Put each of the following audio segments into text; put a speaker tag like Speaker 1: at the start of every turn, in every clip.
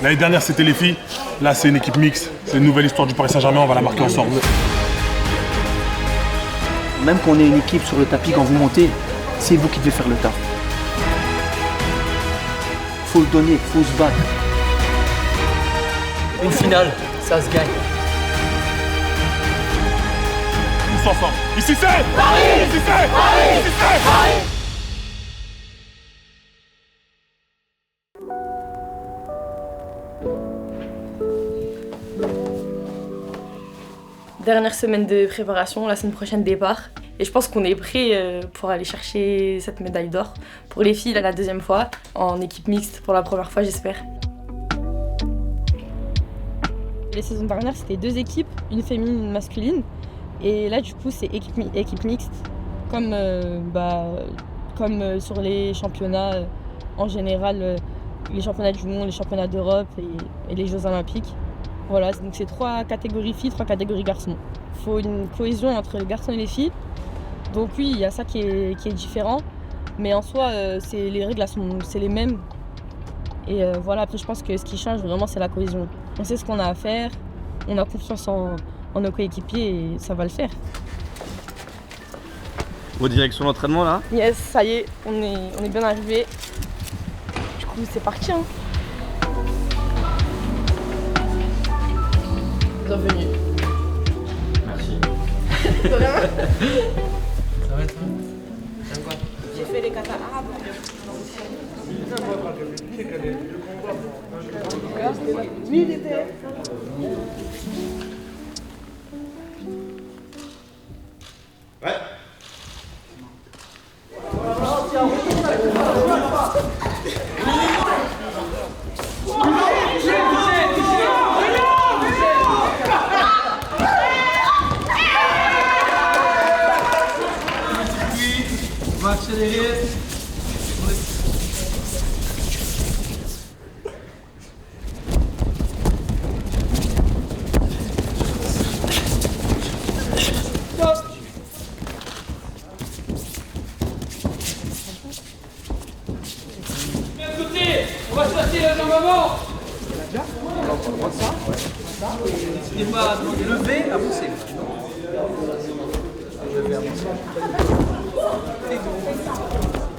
Speaker 1: L'année dernière, c'était les filles. Là, c'est une équipe mixte. C'est une nouvelle histoire du Paris Saint-Germain. On va la marquer ensemble.
Speaker 2: Même qu'on ait une équipe sur le tapis, quand vous montez, c'est vous qui devez faire le taf. Faut le donner, faut se battre. Une finale, ça se gagne.
Speaker 1: Tous ensemble. Ici c'est Paris. Ici c'est Paris. Ici c'est Paris.
Speaker 3: Dernière semaine de préparation, la semaine prochaine départ. Et je pense qu'on est prêt pour aller chercher cette médaille d'or. Pour les filles, la deuxième fois, en équipe mixte pour la première fois, j'espère. Les saisons dernières, c'était 2 équipes, une féminine, une masculine. Et là, du coup, c'est équipe mixte, comme sur les championnats en général, les championnats du monde, les championnats d'Europe et les Jeux Olympiques. Voilà, donc c'est 3 catégories filles, 3 catégories garçons. Il faut une cohésion entre les garçons et les filles. Donc oui, il y a ça qui est différent. Mais en soi, les règles c'est les mêmes. Et voilà, après je pense que ce qui change vraiment, c'est la cohésion. On sait ce qu'on a à faire, on a confiance en nos coéquipiers et ça va le faire.
Speaker 4: Vos directions d'entraînement là?
Speaker 3: Yes, ça y est, on est bien arrivé. Du coup, c'est parti. Hein. Bienvenue.
Speaker 4: Merci.
Speaker 3: De rien.
Speaker 4: Ça va être quoi?
Speaker 3: J'ai fait les katas arabes.
Speaker 4: Ouais. On va accélérer.
Speaker 5: On va chercher la jambe avant. N'hésitez pas à lever, avancer.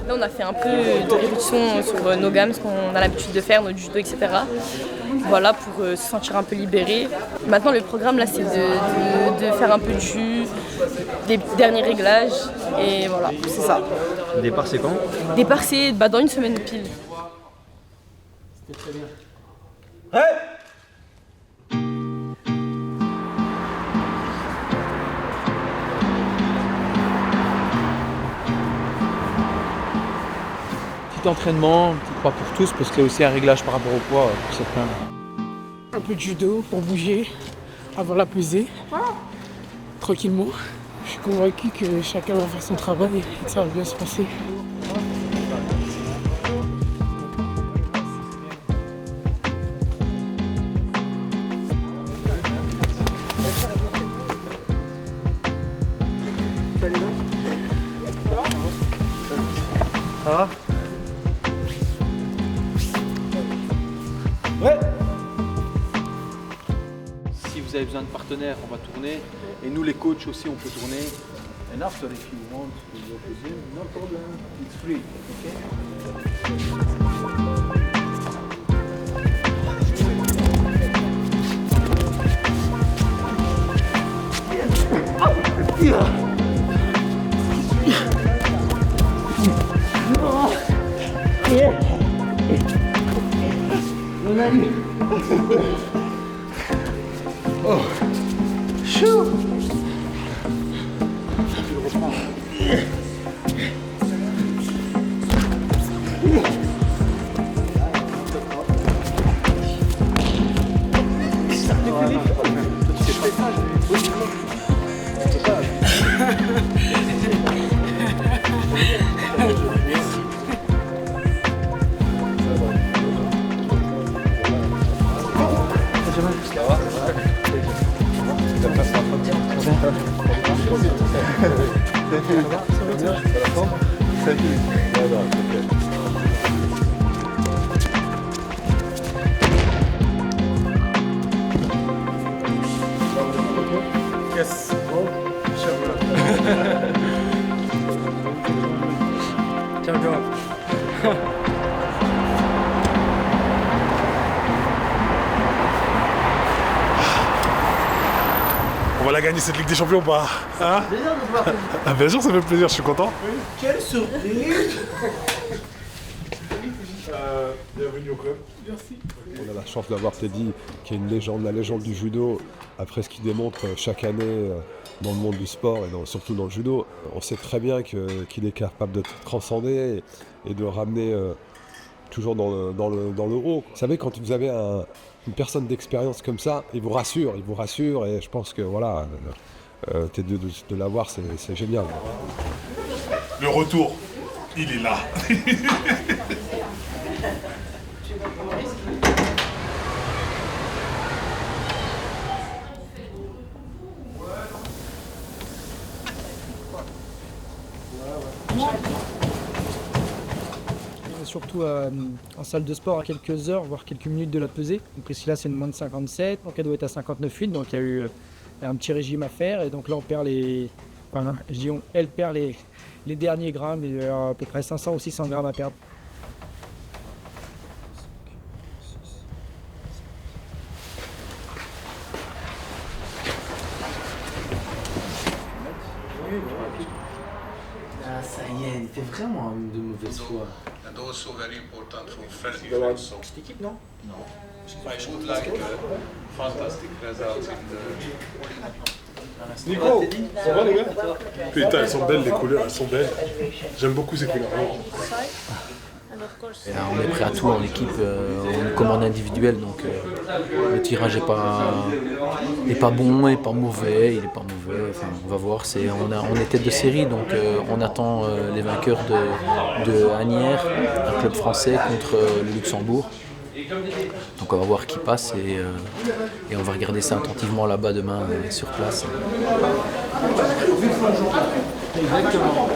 Speaker 3: Là, on a fait un peu de répétition sur nos gammes, ce qu'on a l'habitude de faire, notre judo, etc. Voilà, pour se sentir un peu libéré. Maintenant, le programme, là, c'est de faire un peu des derniers réglages. Et voilà, c'est ça.
Speaker 4: Le départ, c'est quand?
Speaker 3: Le départ, c'est dans une semaine pile.
Speaker 5: C'était très bien.
Speaker 4: Ouais.
Speaker 6: Petit entraînement, pas pour tous, parce qu'il y a aussi un réglage par rapport au poids pour certains.
Speaker 7: Un peu de judo pour bouger, avant la pesée, tranquillement. Je suis convaincu que chacun va faire son travail et que ça va bien se passer.
Speaker 4: Ça va?
Speaker 6: Ouais. Si vous avez besoin de partenaires, on va tourner. Et nous, les coachs aussi, on peut tourner. And after, if you want to go to gym, no problem. It's free,
Speaker 4: Oh. Chou.
Speaker 1: va la gagner cette Ligue des Champions ou pas? Hein? Ah, bien sûr, ça fait plaisir, je suis content.
Speaker 2: Quelle surprise!
Speaker 1: Bienvenue au club.
Speaker 7: Merci.
Speaker 8: On a la chance d'avoir Teddy, qui est une légende, la légende du judo. Après ce qu'il démontre chaque année dans le monde du sport et surtout dans le judo, on sait très bien qu'il est capable de transcender et de ramener toujours dans le haut. Vous savez, quand vous avez une personne d'expérience comme ça, il vous rassure et je pense que voilà, Teddy de l'avoir, c'est génial.
Speaker 1: Le retour, il est là.
Speaker 5: Surtout en salle de sport à quelques heures, voire quelques minutes de la pesée. Donc Priscilla c'est une moins de 57, donc elle doit être à 59,8, donc il y a eu un petit régime à faire et donc là on perd elle perd les derniers grammes, il y a à peu près 500 ou 600 grammes à perdre.
Speaker 2: Ah, ça y est, il fait vraiment de mauvaise foi.
Speaker 9: And also very important for friendly
Speaker 2: Voilà.
Speaker 9: friends. So
Speaker 2: Cette équipe, non?
Speaker 9: I would like fantastic results in the
Speaker 1: Nico, ça va les gars? Putain, elles sont belles les couleurs, elles sont belles. J'aime beaucoup ces couleurs. Vraiment.
Speaker 10: Et là, on est prêt à tout en équipe, comme en individuel, donc le tirage n'est pas bon, il n'est pas mauvais, enfin, on va voir, on est tête de série, donc on attend les vainqueurs de Asnières, un club français contre le Luxembourg. Donc on va voir qui passe et on va regarder ça attentivement là-bas demain sur place.
Speaker 5: Exactement.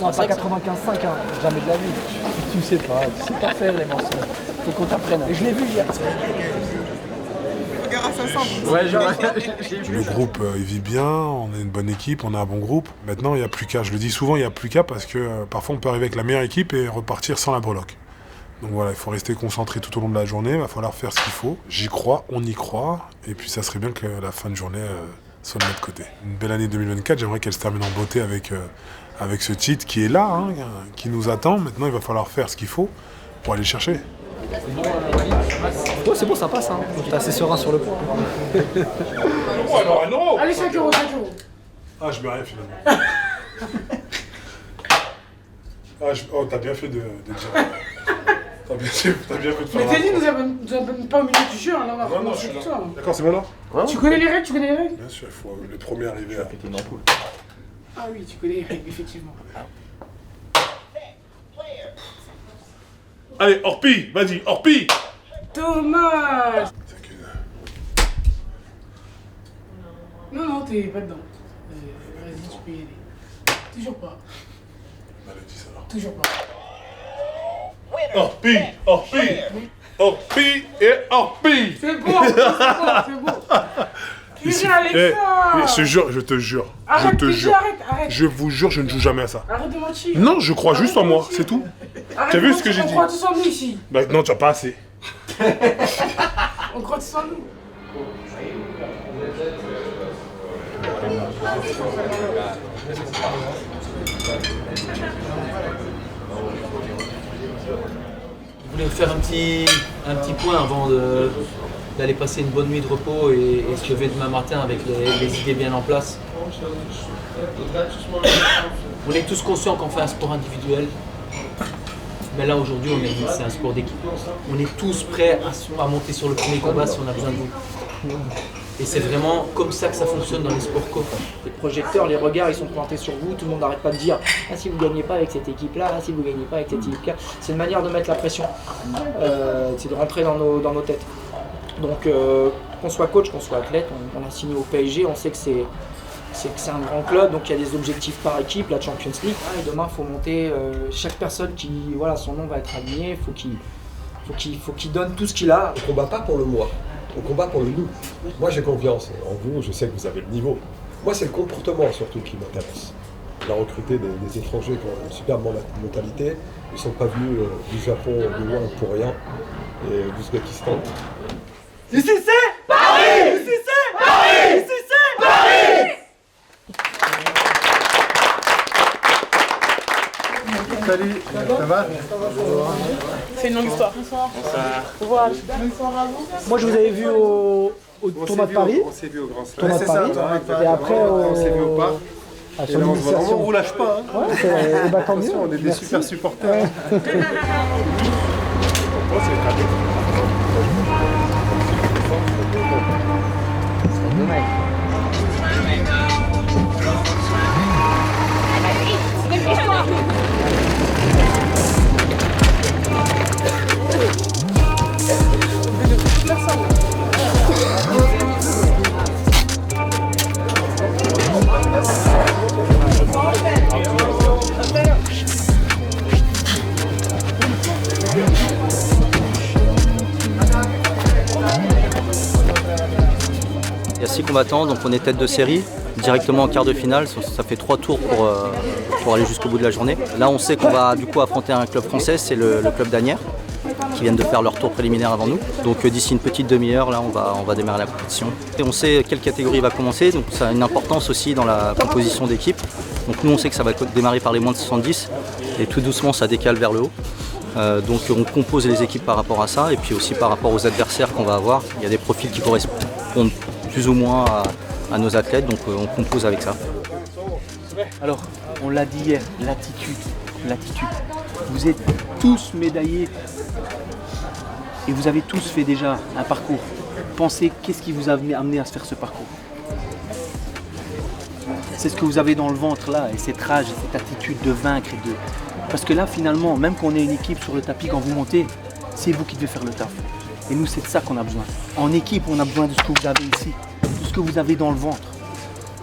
Speaker 5: Non, pas 95-5, hein. Jamais de la vie. Tu sais pas faire les morceaux. Faut qu'on t'apprenne. Et je l'ai vu hier.
Speaker 7: Ouais,
Speaker 1: Le groupe il vit bien, on a une bonne équipe, on a un bon groupe. Maintenant il n'y a plus qu'à, je le dis souvent, il n'y a plus qu'à parce que parfois on peut arriver avec la meilleure équipe et repartir sans la breloque. Donc voilà, il faut rester concentré tout au long de la journée, il va falloir faire ce qu'il faut. J'y crois, on y croit, et puis ça serait bien que la fin de journée soit de notre côté. Une belle année 2024, j'aimerais qu'elle se termine en beauté avec ce titre qui est là, hein, qui nous attend. Maintenant il va falloir faire ce qu'il faut pour aller le chercher.
Speaker 5: Oh, c'est bon, ça passe. Hein. T'es assez serein sur le point.
Speaker 1: Oh, alors un euro.
Speaker 7: Allez, 5 euros, 5 euros.
Speaker 1: Ah, je mets rien finalement. Oh, t'as bien fait de dire. T'as bien fait de faire.
Speaker 7: Mais Teddy nous a pas au milieu du jeu, alors on va
Speaker 1: Non, je
Speaker 7: commencer
Speaker 1: suis
Speaker 7: tout
Speaker 1: là.
Speaker 7: ça.
Speaker 1: D'accord, c'est bon là?
Speaker 7: Tu connais les règles,
Speaker 1: Bien sûr, il faut les premiers arriver à péter une ampoule.
Speaker 7: Ah oui, tu connais les règles, effectivement.
Speaker 1: Allez, Orpi, vas-y, Orpi!
Speaker 7: Thomas! Non, t'es pas dedans. Vas-y, tu peux y aller. Toujours pas. Toujours pas.
Speaker 1: Orpi, Orpi et Orpi!
Speaker 7: C'est bon, c'est bon.
Speaker 1: Ici,
Speaker 7: Alexa!
Speaker 1: je te jure.
Speaker 7: Arrête,
Speaker 1: Je te jure.
Speaker 7: arrête.
Speaker 1: Je vous jure, je ne joue jamais à ça.
Speaker 7: Arrête de mentir.
Speaker 1: Non, je crois juste en moi, c'est tout.
Speaker 7: Arrête
Speaker 1: T'as
Speaker 7: de
Speaker 1: vu
Speaker 7: mentir,
Speaker 1: ce que j'ai dit?
Speaker 7: On croit tous en nous ici.
Speaker 1: Bah non, tu as pas assez.
Speaker 7: On croit tous en nous.
Speaker 10: Je voulais faire un petit point avant d'aller passer une bonne nuit de repos et se lever demain matin avec les idées bien en place. On est tous conscients qu'on fait un sport individuel, mais là aujourd'hui c'est un sport d'équipe. On est tous prêts à monter sur le premier combat si on a besoin de vous. Et c'est vraiment comme ça que ça fonctionne dans les sports co.
Speaker 5: Les projecteurs, les regards, ils sont pointés sur vous. Tout le monde n'arrête pas de dire « Ah, si vous ne gagnez pas avec cette équipe-là, ah, si vous ne gagnez pas avec cette équipe-là. » C'est une manière de mettre la pression. C'est de rentrer dans nos têtes. Donc, qu'on soit coach, qu'on soit athlète, on a signé au PSG, on sait que c'est un grand club, donc il y a des objectifs par équipe, la Champions League. Et demain, il faut monter, chaque personne qui, voilà, son nom va être aligné, il faut qu'il donne tout ce qu'il a.
Speaker 8: On ne combat pas pour le moi, on combat pour le nous. Moi j'ai confiance en vous, je sais que vous avez le niveau. Moi c'est le comportement surtout qui m'intéresse. On a recruté des étrangers qui ont une superbe mentalité. Ils ne sont pas venus du Japon de loin pour rien, et d'Ouzbékistan.
Speaker 7: Ici c'est Paris!
Speaker 11: Salut, ça va?
Speaker 7: C'est une longue histoire.
Speaker 2: Moi, je vous avais vu au tournoi de Paris.
Speaker 11: On s'est vu au Grand Slam.
Speaker 2: Tournoi de Paris. Et après,
Speaker 11: on s'est vu au parc.
Speaker 2: à
Speaker 11: Et
Speaker 2: son
Speaker 11: là, on se voit vraiment, on
Speaker 2: initiation.
Speaker 11: vous lâche pas. Hein.
Speaker 2: Ouais, tant mieux.
Speaker 11: Attention, on est des
Speaker 2: Merci.
Speaker 11: super supporters.
Speaker 4: Il y a 6 combattants, donc on est tête de série, directement en quart de finale. Ça fait 3 tours pour aller jusqu'au bout de la journée. Là, on sait qu'on va du coup affronter un club français, c'est le club d'Asnières, qui viennent de faire leur tour préliminaire avant nous. Donc d'ici une petite demi-heure, là, on va démarrer la compétition. Et on sait quelle catégorie va commencer, donc ça a une importance aussi dans la composition d'équipe. Donc nous, on sait que ça va démarrer par les moins de 70, et tout doucement, ça décale vers le haut. Donc on compose les équipes par rapport à ça, et puis aussi par rapport aux adversaires qu'on va avoir. Il y a des profils qui correspondent plus ou moins à nos athlètes, donc on compose avec ça.
Speaker 2: Alors, on l'a dit hier, l'attitude. Vous êtes tous médaillés et vous avez tous fait déjà un parcours. Pensez, qu'est-ce qui vous a amené à se faire ce parcours? C'est ce que vous avez dans le ventre là, et cette rage, et cette attitude de vaincre. Parce que là, finalement, même quand on est une équipe sur le tapis, quand vous montez, c'est vous qui devez faire le taf. Et nous, c'est de ça qu'on a besoin. En équipe, on a besoin de ce que vous avez ici, de ce que vous avez dans le ventre.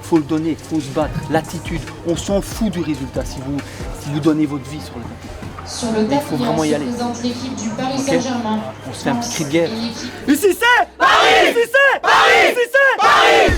Speaker 2: Faut le donner, faut se battre, l'attitude. On s'en fout du résultat si vous donnez votre vie sur le tapis.
Speaker 12: Sur le tapis,
Speaker 2: faut vraiment y aller.
Speaker 12: présente l'équipe du Paris
Speaker 2: Ok.
Speaker 12: Saint-Germain.
Speaker 2: On se fait un petit cri de guerre.
Speaker 12: Ici
Speaker 2: c'est Paris! Ici c'est Paris! Ici c'est Paris!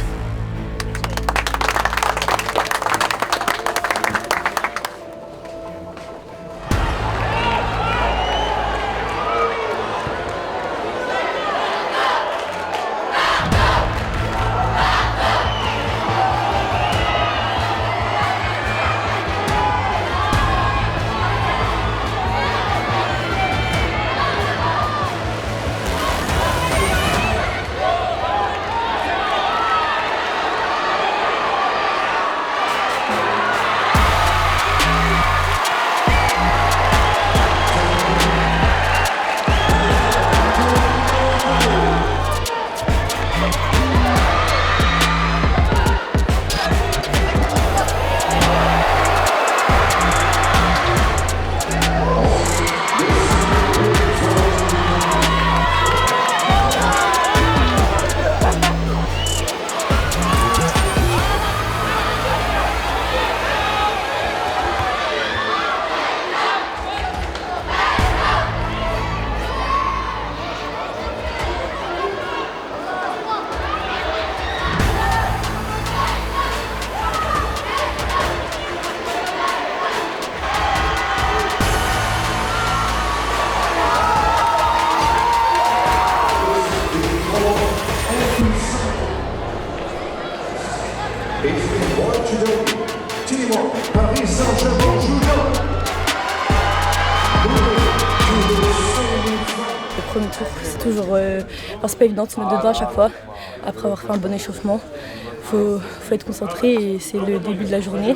Speaker 13: Paris Saint-Germain Judo.
Speaker 3: Le premier tour, c'est toujours. C'est pas évident de se mettre dedans à chaque fois, après avoir fait un bon échauffement. Faut être concentré et c'est le début de la journée.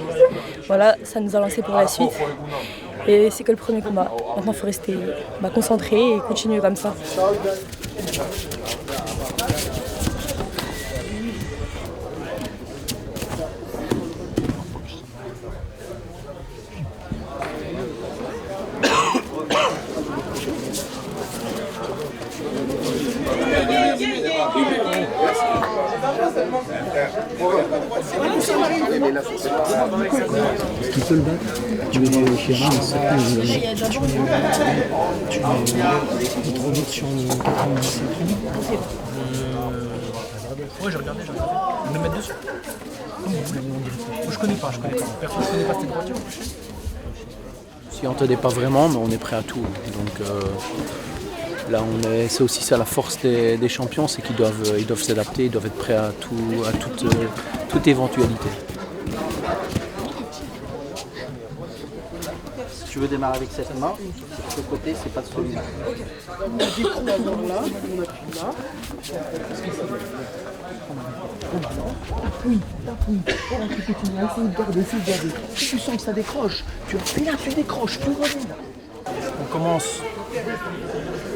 Speaker 3: Voilà, ça nous a lancé pour la suite. Et c'est que le premier combat. Maintenant, il faut rester concentré et continuer comme ça.
Speaker 2: Est-ce qu'il peut le battre? Tu veux dire chez Rhin, certains tu mets 3 minutes sur le 97.
Speaker 14: Ouais, j'ai regardé. Me mettre dessus. Je connais pas. Personne ne connaît pas cette voiture.
Speaker 10: Si on ne t'aidait pas vraiment, mais on est prêt à tout. Donc Là, c'est aussi ça la force des champions, c'est qu'ils doivent s'adapter, ils doivent être prêts à toute éventualité.
Speaker 4: Si tu veux démarrer avec cette main, ce côté, c'est pas de celui-là.
Speaker 7: On a des coups d'abord là, on appuie là. Oui. Oh, tu continues, essaye de garder. Si tu sens que ça décroche, tu appuies là, tu décroches, tu reviens.
Speaker 14: On commence.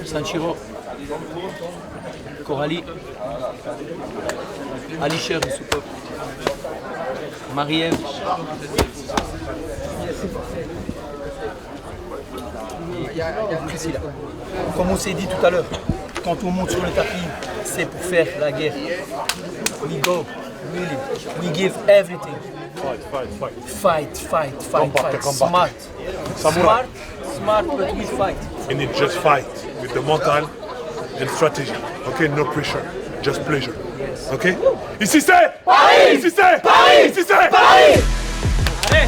Speaker 14: Sanchiro, Coralie, Alisher Yusupov, Marie-Ève, Priscilla. Comme on s'est dit tout à l'heure, quand on monte sur le tapis, c'est pour faire la guerre. We go, really. We give everything. Fight. Smart. Smart, but we fight.
Speaker 1: You need just fight with the mental and strategy. Okay, no pressure, just pleasure. Okay? Ici c'est Paris! Ici c'est Paris! Ici c'est Paris! Allez!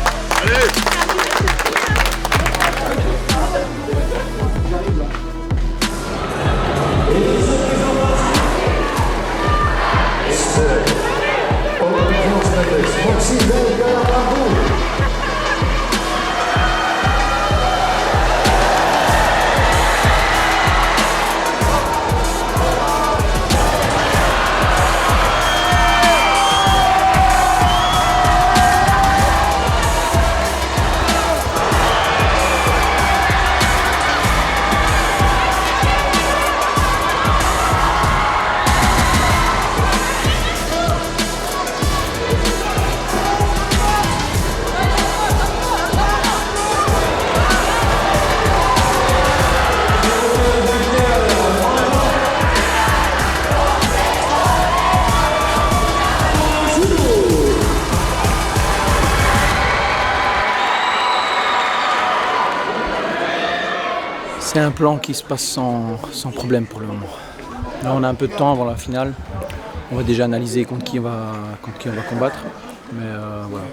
Speaker 10: C'est un plan qui se passe sans problème pour le moment. Là, on a un peu de temps avant la finale. On va déjà analyser contre qui on va combattre. Mais voilà.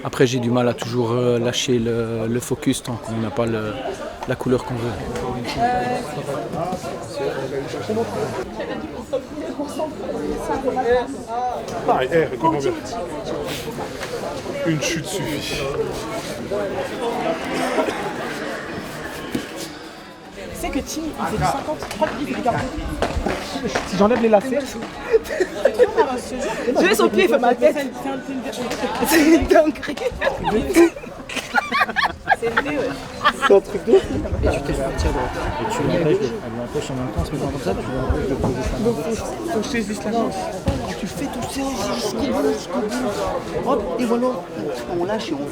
Speaker 10: Après, j'ai du mal à toujours lâcher le focus tant qu'on n'a pas la couleur qu'on veut.
Speaker 1: Pareil, écoute-moi bien. Une chute suffit.
Speaker 7: Tu sais que Tim, il fait du 50, je crois qu'il fait du 40. Si j'enlève les lacets. Je vais son pied, il fait ma tête. C'est une dinguerie. C'est une idée, ouais. C'est un truc de ouf.
Speaker 4: Et tu t'es fait partir droite. Et tu l'empêches en même temps en se mettant comme ça, tu l'empêches de poser sa main.
Speaker 7: Donc faut que je saisisse la manche. Tu fais tout ça jusqu'au bout. Hop, et voilà.
Speaker 2: On lâche et on va.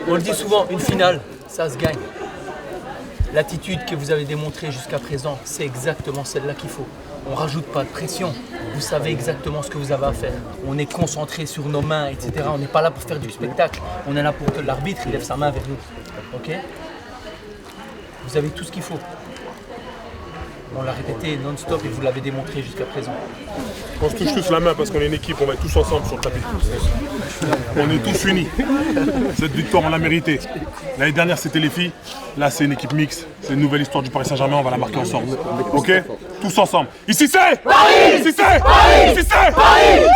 Speaker 14: On le dit souvent, une finale, ça se gagne. L'attitude que vous avez démontrée jusqu'à présent, c'est exactement celle-là qu'il faut. On ne rajoute pas de pression. Vous savez exactement ce que vous avez à faire. On est concentré sur nos mains, etc. On n'est pas là pour faire du spectacle. On est là pour que l'arbitre il lève sa main vers nous. Ok ? Vous avez tout ce qu'il faut. On l'a répété non-stop et vous l'avez démontré jusqu'à présent.
Speaker 1: On se touche tous la main parce qu'on est une équipe, on va être tous ensemble sur le tapis. On est tous unis. Cette victoire, on l'a méritée. L'année dernière, c'était les filles. Là, c'est une équipe mixte. C'est une nouvelle histoire du Paris Saint-Germain, on va la marquer ensemble. Ok ? Tous ensemble. Ici c'est Paris ! Ici c'est Paris ! Ici c'est Paris !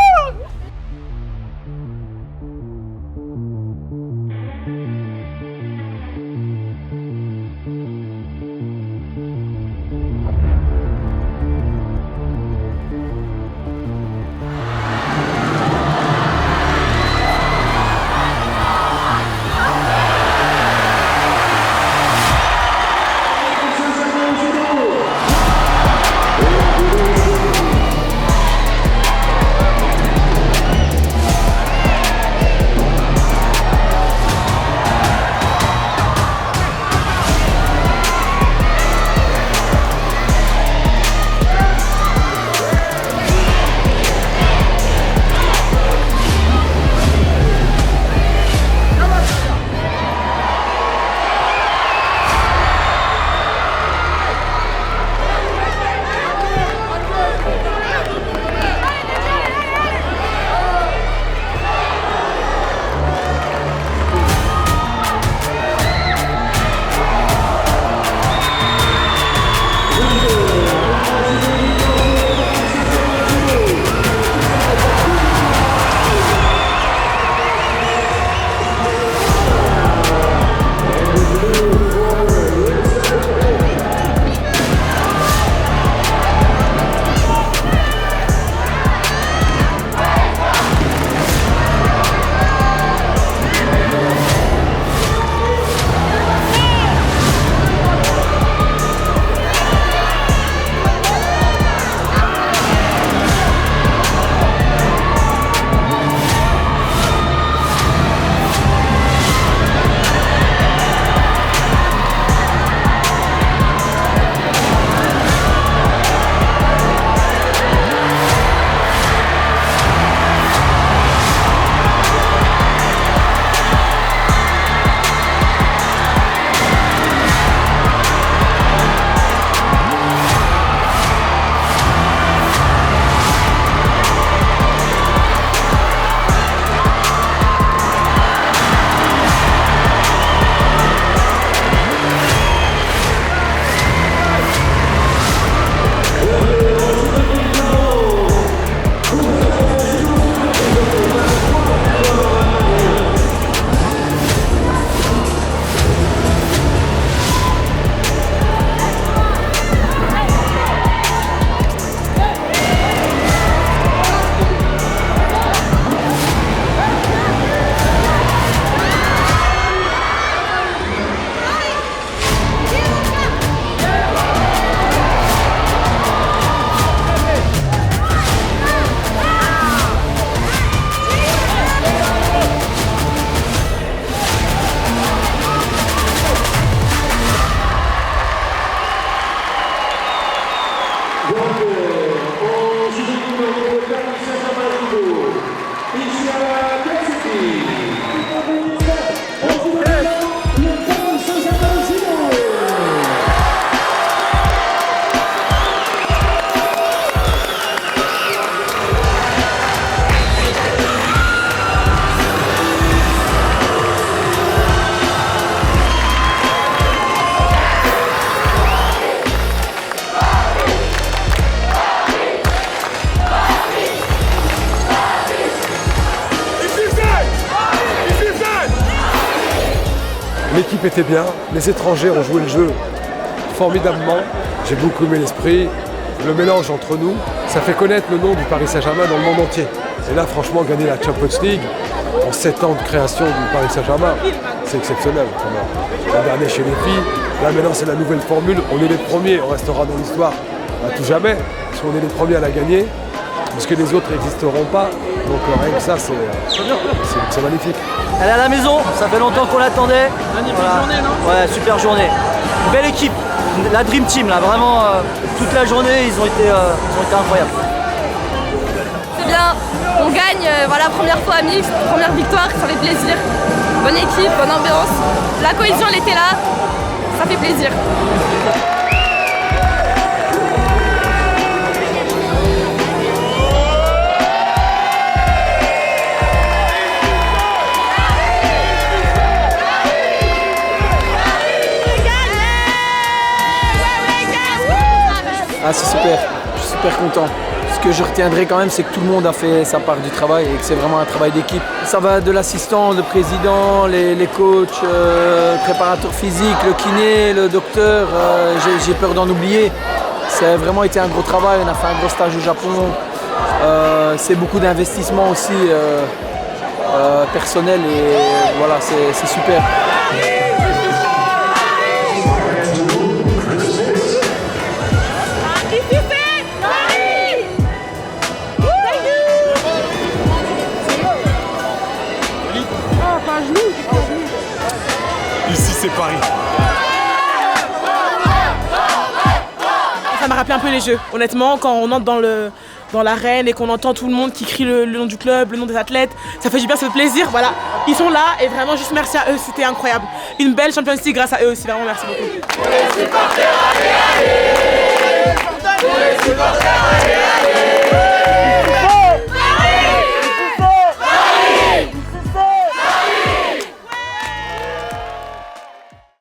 Speaker 8: l'équipe était bien, les étrangers ont joué le jeu formidablement. J'ai beaucoup aimé l'esprit, le mélange entre nous. Ça fait connaître le nom du Paris Saint-Germain dans le monde entier. Et là, franchement, gagner la Champions League en 7 ans de création du Paris Saint-Germain, c'est exceptionnel. L'an dernier chez les filles, là maintenant c'est la nouvelle formule. On est les premiers, on restera dans l'histoire à tout jamais, parce qu'on est les premiers à la gagner, parce que les autres n'existeront pas. Donc rien que ça, c'est magnifique.
Speaker 4: Elle est à la maison, ça fait longtemps qu'on l'attendait.
Speaker 5: Magnifique journée, non?
Speaker 4: Ouais, super journée. Belle équipe, la Dream Team là, vraiment toute la journée ils ont été incroyables.
Speaker 3: C'est bien, on gagne, voilà, première fois à mix, première victoire, ça fait plaisir. Bonne équipe, bonne ambiance, la cohésion elle était là, ça fait plaisir.
Speaker 10: Ah, c'est super, je suis super content. Ce que je retiendrai quand même, c'est que tout le monde a fait sa part du travail et que c'est vraiment un travail d'équipe. Ça va de l'assistant, le président, les coachs, le préparateur physique, le kiné, le docteur. J'ai peur d'en oublier. Ça a vraiment été un gros travail. On a fait un gros stage au Japon. C'est beaucoup d'investissement aussi personnel et voilà, c'est super.
Speaker 1: Ici, c'est Paris.
Speaker 7: Ça m'a rappelé un peu les Jeux. Honnêtement, quand on entre dans l'arène et qu'on entend tout le monde qui crie le nom du club, le nom des athlètes, ça fait du bien, ça fait plaisir. Voilà, ils sont là et vraiment juste merci à eux, c'était incroyable. Une belle Champions League grâce à eux aussi, vraiment merci beaucoup.